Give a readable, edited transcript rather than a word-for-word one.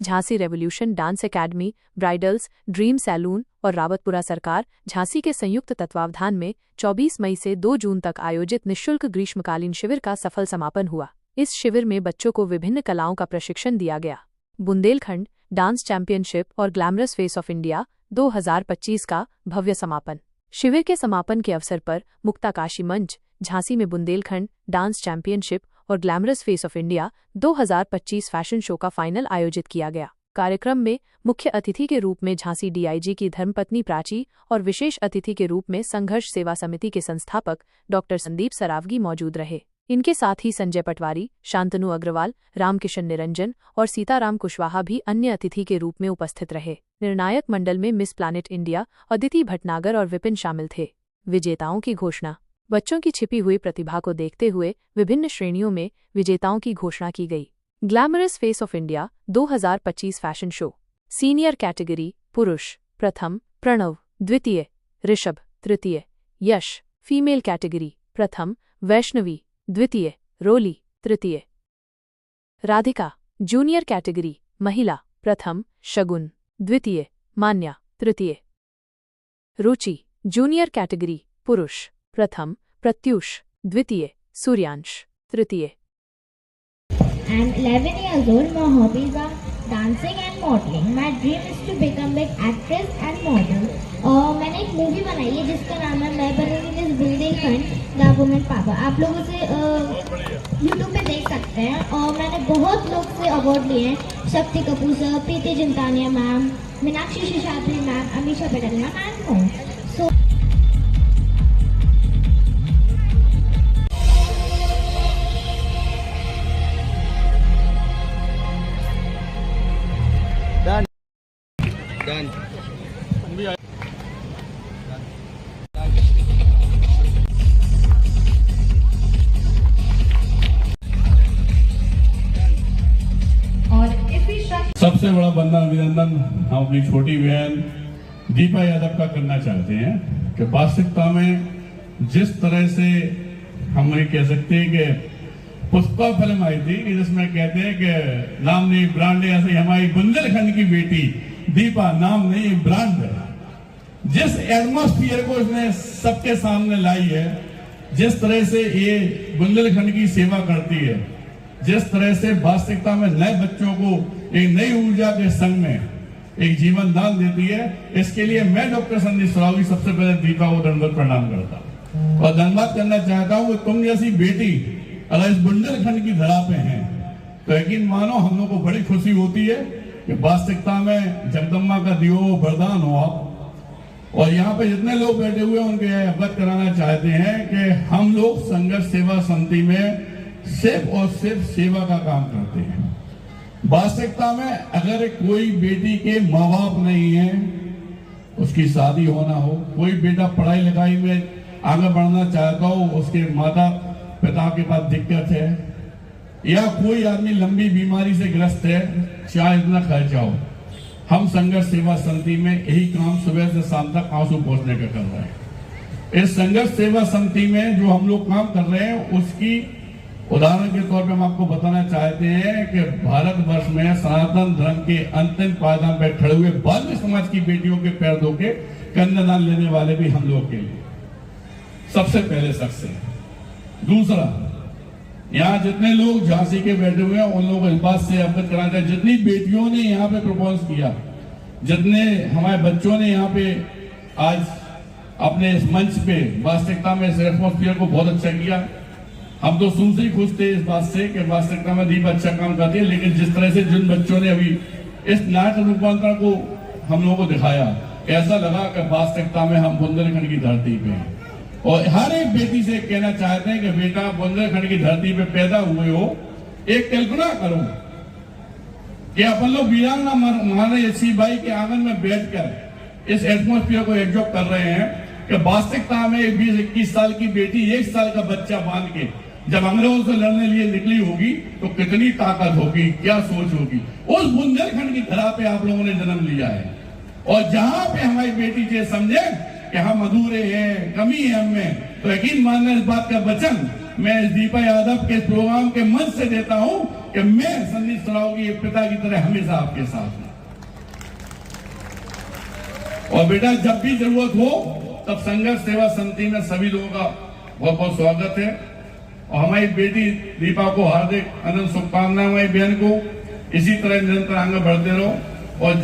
Jhansi revolution dance academy, bridals, dream salon और रावतपुरा सरकार झांसी के संयुक्त तत्वावधान में 24 मई से 2 जून तक आयोजित निःशुल्क ग्रीष्मकालीन शिविर का सफल समापन हुआ। इस शिविर में बच्चों को विभिन्न कलाओं का प्रशिक्षण दिया गया। बुंदेलखंड डांस चैंपियनशिप और ग्लैमरस फेस ऑफ इंडिया 2025 का भव्य समापन। शिविर के समापन के अवसर पर मुक्ताकाशी मंच झांसी में बुंदेलखंड डांस चैंपियनशिप और glamorous face of India 2025 fashion show का फाइनल आयोजित किया गया। कार्यक्रम में मुख्य अतिथि के रूप में झांसी डीआईजी की धर्मपत्नी प्राची और विशेष अतिथि के रूप में संघर्ष सेवा समिति के संस्थापक डॉक्टर संदीप सरावगी मौजूद रहे। इनके साथ ही संजय पटवारी, शांतनु अग्रवाल, रामकिशन निरंजन और सीताराम कुशवाहा भी अन्य अतिथि के रूप में उपस्थित रहे। निर्णायक मंडल में miss planet India Aditi Bhatnagar और विपिन शामिल थे। विजेताओं की घोषणा। बच्चों की छिपी हुई प्रतिभा को देखते हुए विभिन्न श्रेणियों में विजेताओं की घोषणा की गई। Glamorous face of India 2025 fashion show. Senior category पुरुष प्रथम प्रणव, द्वितीय ऋषभ, तृतीय यश। फीमेल कैटेगरी प्रथम वैष्णवी, द्वितीय रोली, तृतीय राधिका। जूनियर कैटेगरी महिला प्रथम शगुन, द्वितीय मान्या, तृतीय रुचि। जूनियर कैटेगरी पुरुष प्रथम प्रत्युष, द्वितीय सूर्यांश, तृतीय। I'm 11 years old. My hobbies are dancing and modeling. My dream is to become like actress and model. मैंने एक मूवी बनाई है जिसका नाम है मैं बनूंगी miss Bundelkhand the women power. आप लोग उसे YouTube पे देख सकते हैं। और मैंने बहुत लोग से अवार्ड लिए हैं, Shakti Kapoor sir, Preeti Jhangiani ma'am, Meenakshi Seshadri ma'am, Ameesha Patel ma'am and more. So Done. सबसे बड़ा वंदन अभिनंदन हम अपनी छोटी बहन दीपा यादव का करना चाहते हैं कि वास्तविकता में जिस तरह से हम ये कह सकते हैं कि पुष्पा फिल्म आई थी कि जिसमें कहते हैं कि नाम नहीं ब्रांड है, ऐसे हमारी बुंदेलखंड की बेटी दीपा नाम नहीं ब्रांड है। जिस एटमॉस्फियर को इसने सबके सामने लाई है, जिस तरह से ये बुंदेलखंड की सेवा करती है, जिस तरह से वास्तविकता में नए बच्चों को एक नई ऊर्जा के संग में एक जीवन दान देती है, इसके लिए मैं डॉक्टर संदीप सरावगी सबसे पहले दीपा को दंडवत प्रणाम करता हूँ और धन्यवाद करना चाहता हूँ कि तुम जैसी बेटी अगर इस बुंदेलखंड की धरा पे हैं तो यकीन मानो हम लोग को बड़ी खुशी होती है कि वास्तविकता में जगदम्बा का दियो वरदान हो आप। और यहाँ पे जितने लोग बैठे हुए हैं उनके अवगत कराना चाहते हैं कि हम लोग संघर्ष सेवा समिति में सिर्फ और सिर्फ सेवा का काम करते हैं। वास्तविकता में अगर कोई बेटी के माँ बाप नहीं है, उसकी शादी होना हो, कोई बेटा पढ़ाई लिखाई में आगे बढ़ना चाहता हो, उसके माता पिता के पास दिक्कत है, या कोई आदमी लंबी बीमारी से ग्रस्त है, चाहे इतना खर्चा हो, हम संघर्ष सेवा समिति में यही काम सुबह से शाम तक आंसू पोंछने का कर रहे हैं। इस संघर्ष सेवा समिति में जो हम लोग काम कर रहे हैं उसकी उदाहरण के तौर पे हम आपको बताना चाहते हैं कि भारतवर्ष में सनातन धर्म के अंतिम पायदान पर खड़े हुए बाल्य समाज की बेटियों के पैर धो के कन्यादान लेने वाले भी हम लोग के लिए सबसे पहले शख्स है। दूसरा, यहाँ जितने लोग झांसी के बैठे हुए हैं उन लोगों को इस बात से अवगत कराना चाहिए, जितनी बेटियों ने यहाँ पे प्रपोज किया, जितने हमारे बच्चों ने यहाँ पे आज अपने इस मंच पे वास्तविकता में इस एटमॉस्फियर को बहुत अच्छा किया। हम तो सुन से ही खुश थे इस बात से कि वास्तविकता में दीप अच्छा काम करती है, लेकिन जिस तरह से जिन बच्चों ने अभी इस नाट्य रूपांतरण को हम लोगों को दिखाया, ऐसा लगा कि वास्तविकता में हम बुंदेलखंड की धरती पे हैं। और हर एक बेटी से कहना चाहते हैं कि बेटा बुंदेलखंड की धरती पे पैदा हुए हो, एक कल्पना करो कि अपन लोग वीरांगना महारानी लक्ष्मीबाई के आंगन में बैठकर इस एटमॉस्फियर को एंजॉय कर रहे हैं कि वास्तविकता में 20-21 साल की बेटी 1 साल का बच्चा बांध के जब अंग्रेजों से लड़ने लिए निकली होगी तो कितनी ताकत होगी, क्या सोच होगी। उस बुंदेलखंड की धरा पे आप लोगों ने जन्म लिया है और जहां पे हमारी बेटी ये समझे कि हम अधूरे हैं, कमी है हमें, तो यकीन मानना इस बात का वचन मैं इस दीपा यादव के प्रोग्राम के मंच से देता हूं कि मैं संदीप सराव की पिता की तरह हमेशा आपके साथ हूं। और बेटा जब भी जरूरत हो तब संघर्ष सेवा समिति में सभी लोगों का बहुत बहुत स्वागत है। और हमारी बेटी दीपा को हार्दिक अनंत शुभकामनाएं, हमारी बहन को इसी तरह निरंतर आगे बढ़ते रहो। और